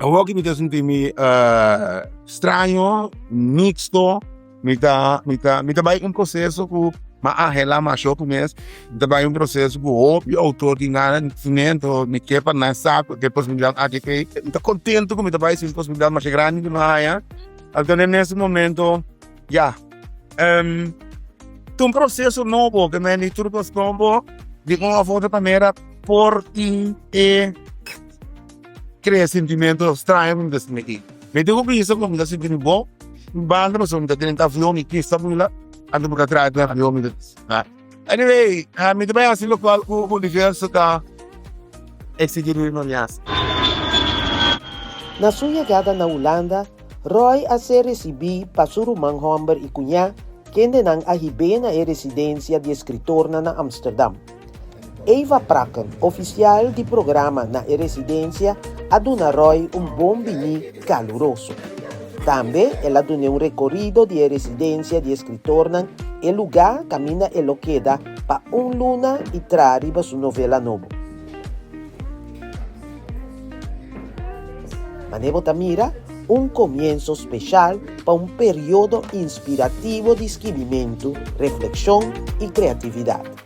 Agora que me está sentindo estranho, mixto, me tá vai um processo com arrela mais choque mesmo, me vai um processo com o autor que ganha conhecimento, me quer para não sabe que possibilidade que me tá contente com me vai ser possibilidade mais grande que mais, então nesse momento, já, um processo novo que me é tudo novo, de uma outra maneira, por ti cria sentimento estranho desse meio. Me digo que isso como se sentindo bom, banda mas me tenta avião e que está lá, ando por trás do avião me. Anyway, me também assim local o universo da exigir no nias. Na sua chegada na Holanda, Roy a se recebi pasurumang Homber e Cunha, kende nang ahibe na residência de escritor na Amsterdam. Eva Praken, oficial de programa na residência, aduna Roy bom bini caloroso. Também ela aduna recorrido de residência de escritor nang el lugar camina e lo queda pa luna e trariba su novela novo. Manevo Tamira, comienzo especial para periodo inspirativo de escrevimento, reflexão e criatividade.